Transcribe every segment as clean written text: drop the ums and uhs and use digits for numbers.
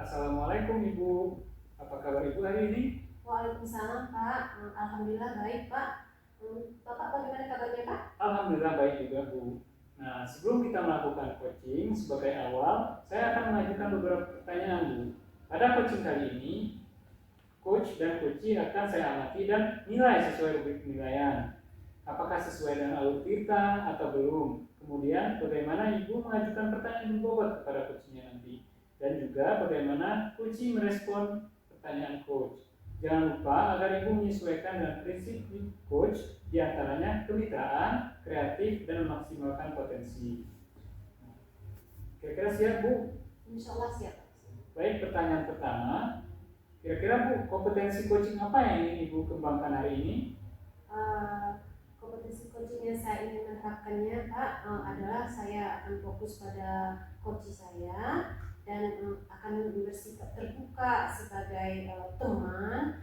Assalamualaikum Ibu. Apa kabar Ibu hari ini? Waalaikumsalam Pak. Alhamdulillah baik Pak. Bapak bagaimana kabarnya Pak? Alhamdulillah baik juga Bu. Nah, sebelum kita melakukan coaching sebagai awal, saya akan mengajukan beberapa pertanyaan Bu. Pada coaching kali ini, coach dan coachee akan saya amati dan nilai sesuai rubrik penilaian. Apakah sesuai dengan alur kita atau belum? Kemudian bagaimana Ibu mengajukan pertanyaan berbobot kepada coachnya nanti? Dan juga bagaimana coachee merespon pertanyaan coach. Jangan lupa agar Ibu menyesuaikan dengan prinsip coach, diantaranya kemitraan, kreatif, dan memaksimalkan potensi. Kira-kira siap Bu? Insya Allah siap. Baik, pertanyaan pertama. Kira-kira Bu, kompetensi coaching apa yang ingin Ibu kembangkan hari ini? Kompetensi coaching yang saya ingin menerapkannya Pak adalah saya akan fokus pada coach saya dan akan bersikap terbuka sebagai teman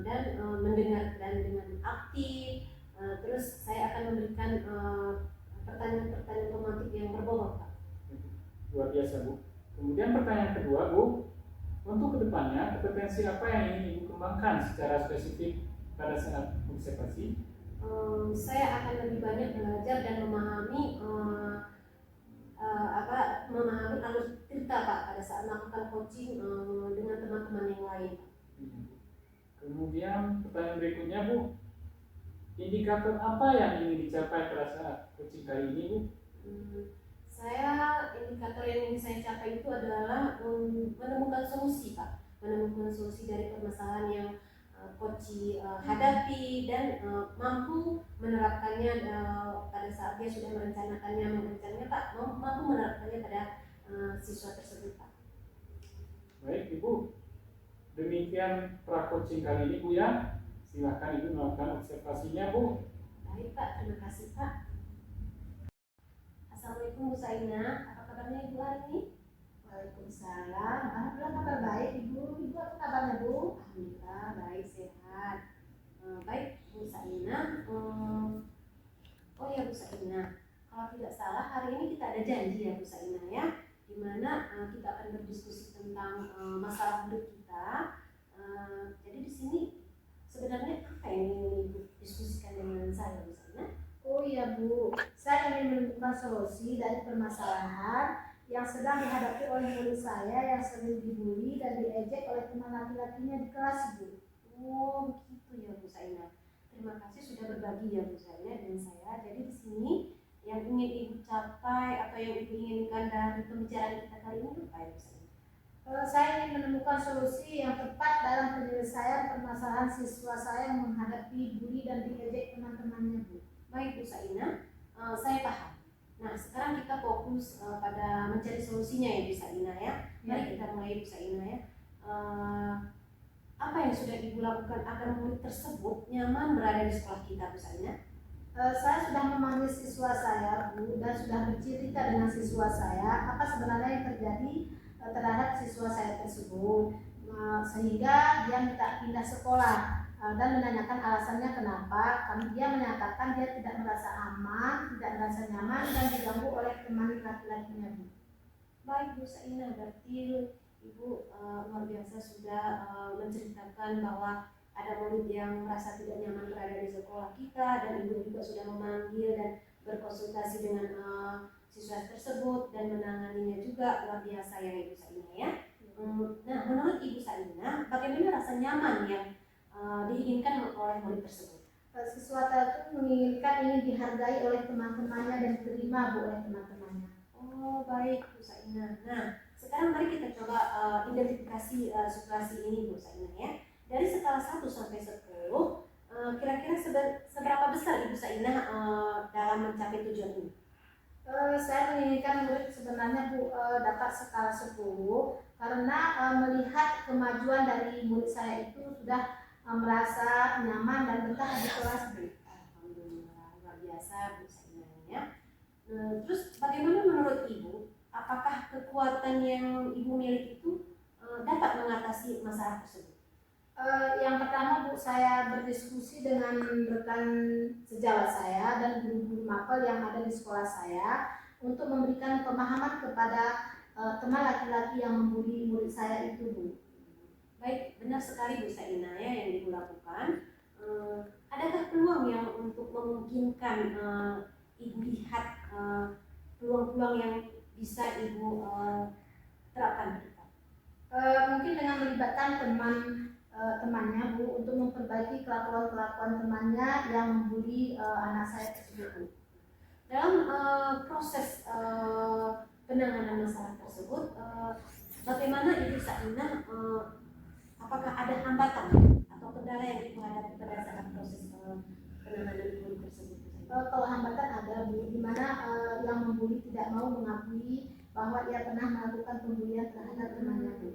dan mendengarkan dengan aktif. Terus saya akan memberikan pertanyaan-pertanyaan otomatis yang berbobot Pak. Luar biasa Bu. Kemudian pertanyaan kedua Bu, untuk kedepannya kompetensi apa yang ingin Ibu kembangkan secara spesifik pada saat observasi? Saya akan lebih banyak belajar dan memahami memahami alur cerita Pak pada saat melakukan coaching dengan teman-teman yang lain. Kemudian pertanyaan berikutnya Bu, indikator apa yang ingin dicapai pada saat coaching kali ini Bu? Indikator yang ingin saya capai itu adalah menemukan solusi Pak, menemukan solusi dari permasalahan yang coach hadapi dan mampu menerapkannya pada saat dia sudah merencanakannya Pak, mampu menerapkannya pada siswa tersebut Pak. Baik Ibu, demikian pra coaching kali ini Bu ya. Silahkan Ibu melakukan observasinya Bu. Baik Pak, terima kasih Pak. Assalamualaikum Bu Saina, apa kabarnya Ibu hari ini? Waalaikumsalam, alhamdulillah kabar baik Ibu. Ibu apa kabarnya Bu? Alhamdulillah baik, sehat. Baik Bu Saina. Oh ya Bu Saina, kalau tidak salah hari ini kita ada janji ya Bu Saina ya, dimana kita akan berdiskusi tentang masalah hidup kita. Jadi di sini sebenarnya apa yang ingin Ibu diskusikan dengan saya Bu Saina? Oh iya Bu, saya ingin menemukan solusi dari permasalahan yang sedang dihadapi oleh murid saya yang sering dibully dan diejek oleh teman laki-lakinya di kelas Bu. Oh begitu ya Bu Saina. Terima kasih sudah berbagi ya Bu Saina dan saya. Jadi di sini yang ingin Ibu capai atau yang Ibu inginkan dari pembicaraan kita kali ini apa ya Bu Saina? Saya ingin menemukan solusi yang tepat dalam penyelesaian permasalahan siswa saya yang menghadapi bully dan diejek teman-temannya Bu. Baik Bu Saina, saya paham. Nah sekarang kita fokus pada mencari solusinya ya Bu Saina ya. Mari kita mulai Bu Saina ya. Apa yang sudah Ibu lakukan agar murid tersebut nyaman berada di sekolah kita Bu Saina? Saya sudah memanggil siswa saya Bu dan sudah bercerita dengan siswa saya apa sebenarnya yang terjadi terhadap siswa saya tersebut, sehingga dia minta pindah sekolah dan menanyakan alasannya kenapa. Dia menyatakan dia tidak merasa aman, tidak merasa nyaman dan diganggu oleh teman laki-lakinya Bu. Baik Bu Saina, berarti Ibu luar biasa sudah menceritakan bahwa ada murid yang merasa tidak nyaman berada di sekolah kita dan Ibu juga sudah memanggil dan berkonsultasi dengan siswa tersebut dan menanganinya juga. Luar biasa ya Ibu Saina ya. Nah menurut Ibu Saina, bagaimana rasa nyaman yang diinginkan oleh murid tersebut? Siswa itu ingin dihargai oleh teman-temannya dan diterima Bu oleh teman-temannya. Oh baik Bu Saina. Nah sekarang mari kita coba identifikasi situasi ini Bu Saina ya. Dari skala 1 sampai 10, kira-kira seberapa besar Ibu Saina dalam mencapai tujuan ini? Saya menginginkan murid sebenarnya Bu dapat skala 10 karena melihat kemajuan dari murid saya itu sudah merasa nyaman dan betah di kelas Bu. Alhamdulillah luar biasa Bu Saina ya. Terus bagaimana menurut Ibu? Apakah kekuatan yang Ibu miliki itu dapat mengatasi masalah tersebut? Yang pertama Bu, saya berdiskusi dengan rekan sejawat saya dan guru-guru mapel yang ada di sekolah saya untuk memberikan pemahaman kepada teman laki-laki yang membuli murid saya itu, Bu. Baik, benar sekali Bu Saina ya yang Ibu lakukan. Adakah peluang yang untuk memungkinkan Ibu lihat peluang-peluang yang bisa Ibu terapkan ke depan? Mungkin dengan melibatkan temannya, Bu, untuk memperbaiki kelakuan temannya yang membuli anak saya tersebut, Bu. Dalam proses penanganan masalah tersebut, bagaimana Ibu Saina, apakah ada hambatan atau kendala yang Ibu hadapi pada saat proses penanganan bully tersebut? Kalau hambatan ada, Bu, di mana yang membuli tidak mau mengakui bahwa dia pernah melakukan pembulian terhadap temannya, Bu.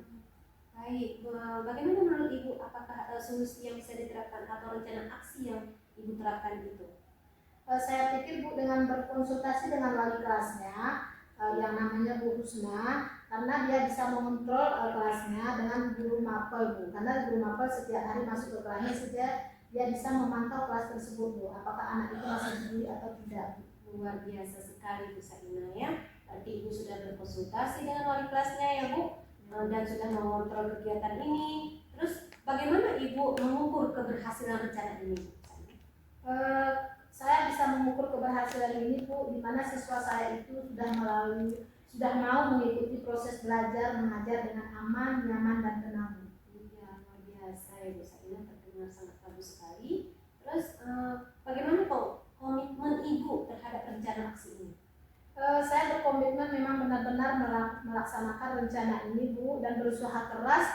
Baik, bagaimana menurut Ibu, apakah solusi yang bisa diterapkan atau rencana aksi yang Ibu terapkan itu? Saya pikir, Bu, dengan berkonsultasi dengan wali kelasnya yang namanya Bu Husna, karena dia bisa mengontrol kelasnya dengan guru mapel, Bu. Karena guru mapel setiap hari masuk ke kelasnya, dia bisa memantau kelas tersebut, Bu. Apakah anak itu masih dibully atau tidak? Luar biasa sekali Bu Saina ya. Tadi Ibu sudah berkonsultasi dengan wali kelasnya ya Bu, dan sudah mengontrol kegiatan ini. Terus bagaimana Ibu mengukur keberhasilan rencana ini? Saya bisa mengukur keberhasilan ini, Bu, di mana siswa saya itu sudah mau mengikuti proses belajar mengajar dengan aman, nyaman, dan tenang. Ya, luar biasa ya Bu Saina, terdengar sangat bagus sekali. Terus bagaimana komitmen Ibu terhadap rencana aksi ini? Saya berkomitmen memang benar-benar melaksanakan rencana ini, Bu, dan berusaha keras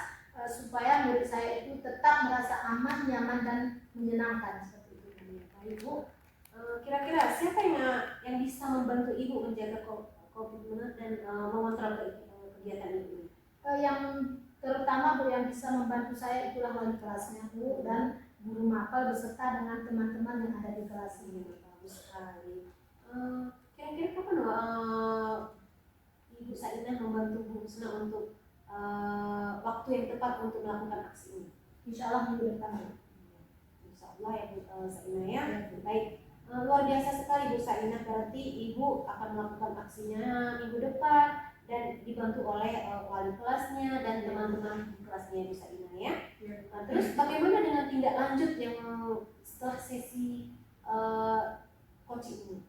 supaya murid saya itu tetap merasa aman, nyaman, dan menyenangkan seperti itu. Baik Bu, kira-kira siapa yang bisa membantu Ibu menjaga komitmen dan mengontrol kegiatan ini? Yang terutama, Bu, yang bisa membantu saya itulah wali kelasnya, Bu, dan guru mapel beserta dengan teman-teman yang ada di kelas ini. Bagus sekali. Kira-kira kapan Ibu Saina membantu Bu Husna untuk waktu yang tepat untuk melakukan aksi ini? Insya Allah minggu depan. Insya Allah ya Bu Saina ya. Baik, luar biasa sekali Bu Saina, berarti Ibu akan melakukan aksinya minggu depan dan dibantu oleh wali kelasnya dan teman-teman di kelasnya Bu Saina ya. Terus bagaimana dengan tindak lanjut yang setelah sesi coaching ini?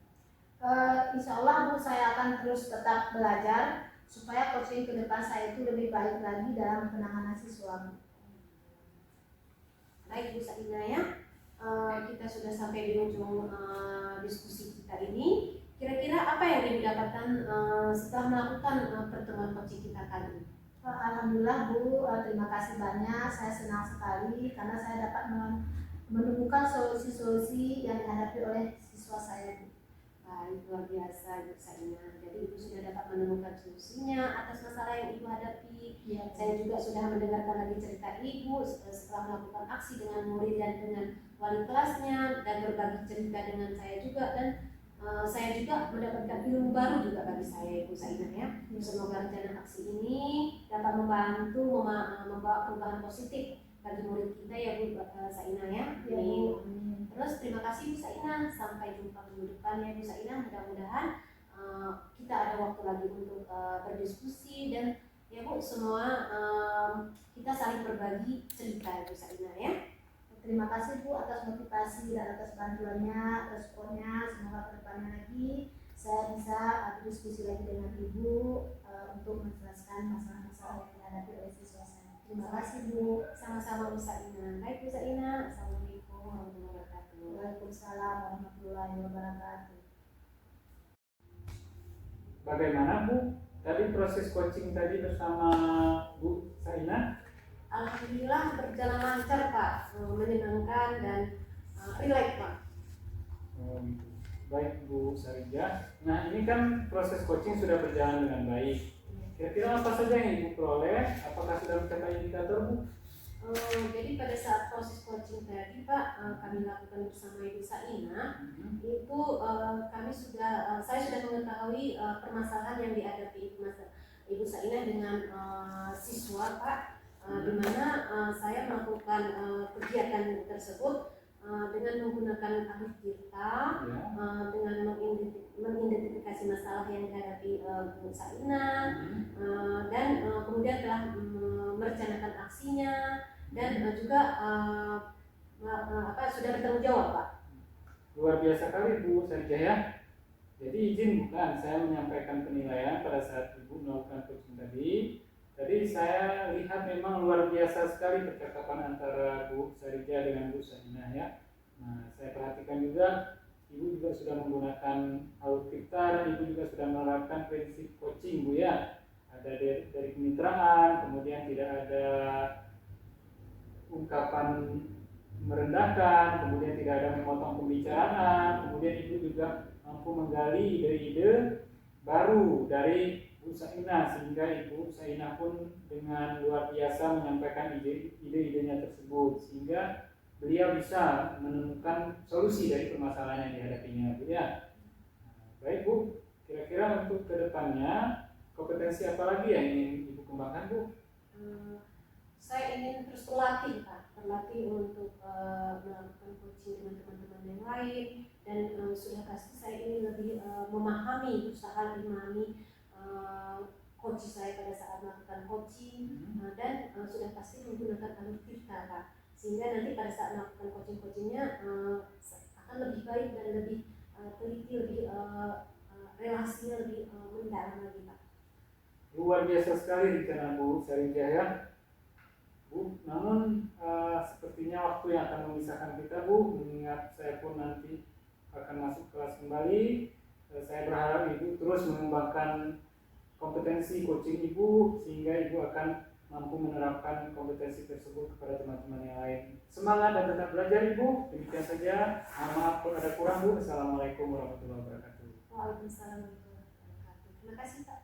Insya Allah, Bu, saya akan terus tetap belajar supaya coaching ke depan saya itu lebih baik lagi dalam penanganan siswa. Baik Bu Saina ya, kita sudah sampai di ujung diskusi kita ini. Kira-kira apa yang Ibu dapatkan setelah melakukan pertemuan coaching kita kali ini? Alhamdulillah, Bu, terima kasih banyak. Saya senang sekali karena saya dapat menemukan solusi-solusi yang dihadapi oleh siswa saya, Bu. Baik, luar biasa Ibu Saina. Jadi Ibu sudah dapat menemukan solusinya atas masalah yang Ibu hadapi. Ya. Saya juga sudah mendengarkan lagi cerita Ibu setelah melakukan aksi dengan murid dan dengan wali kelasnya dan berbagi cerita dengan saya juga, dan saya juga mendapatkan ilmu baru juga bagi saya Ibu Saina ya. Semoga rencana aksi ini dapat membantu membawa perubahan positif bagi murid kita ya Bu Saina ya. Amin. Terus terima kasih Bu Saina, sampai jumpa minggu depan ya Bu Saina. Mudah-mudahan kita ada waktu lagi untuk berdiskusi dan ya Bu, semua kita saling berbagi cerita ya Bu Saina ya. Terima kasih, Bu, atas motivasi dan atas bantuannya, responnya. Semoga kedepannya lagi saya bisa berdiskusi lagi dengan Ibu untuk menjelaskan masalah-masalah yang dihadapi oleh siswa saya. Terima kasih, Bu. Sama-sama Bu Saina. Baik Bu Saina, Assalamualaikum warahmatullahi wabarakatuh. Waalaikumsalam warahmatullahi wabarakatuh. Bagaimana Bu? Tadi proses coaching tadi bersama Bu Saina? Alhamdulillah berjalan lancar Pak, menyenangkan dan relax Pak. Baik Bu Sarija. Nah, ini kan proses coaching sudah berjalan dengan baik. Kira-kira apa saja yang Ibu peroleh? Apakah sudah mencapai indikator Bu? Jadi pada saat proses coaching tadi Pak, kami lakukan bersama Ibu Saina, itu saya sudah mengetahui permasalahan yang dihadapi Ibu Saina dengan siswa Pak, di mana saya melakukan kegiatan tersebut dengan menggunakan ahli tirta, Ya. dengan mengidentifikasi masalah yang dihadapi Bu Saina, dan kemudian telah merencanakan aksinya dan juga sudah bertanggung jawab, Pak. Luar biasa kali Bu Sarijah ya. Jadi izin bukan saya menyampaikan penilaian pada saat Ibu melakukan coaching tadi. Tadi saya lihat memang luar biasa sekali percakapan antara Bu Sarijah dengan Bu Saina ya. Nah, saya perhatikan juga Ibu juga sudah menggunakan alutsista dan Ibu juga sudah menerapkan prinsip coaching Bu ya. Ada dari kemitraan, kemudian tidak ada ungkapan merendahkan, kemudian tidak ada memotong pembicaraan, kemudian Ibu juga mampu menggali ide-ide baru dari Bu Saina sehingga Ibu Saina pun dengan luar biasa menyampaikan ide-idenya tersebut sehingga beliau bisa menemukan solusi dari permasalahan yang dihadapinya Bu ya. Baik Bu, kira-kira untuk kedepannya kompetensi apa lagi yang ingin Ibu kembangkan Bu? Saya ingin terus berlatih, Pak, berlatih untuk melakukan coaching dengan teman-teman yang lain, dan sudah pasti saya ingin lebih berusaha memahami coach saya pada saat melakukan coaching, dan sudah pasti menggunakan alutsista, Pak, sehingga nanti pada saat melakukan coachingnya akan lebih baik dan lebih teliti, lebih relasinya lebih mendalam lagi, Pak. Luar biasa sekali rencana Bu Sarijah ya. Bu, namun sepertinya waktu yang akan memisahkan kita Bu, mengingat saya pun nanti akan masuk kelas kembali. Saya berharap Ibu terus mengembangkan kompetensi coaching Ibu sehingga Ibu akan mampu menerapkan kompetensi tersebut kepada teman-teman yang lain. Semangat dan tetap belajar Ibu. Demikian saja. Mohon maaf kalau ada kurang Bu. Assalamualaikum warahmatullahi wabarakatuh. Waalaikumsalam warahmatullahi wabarakatuh. Terima kasih, Pak.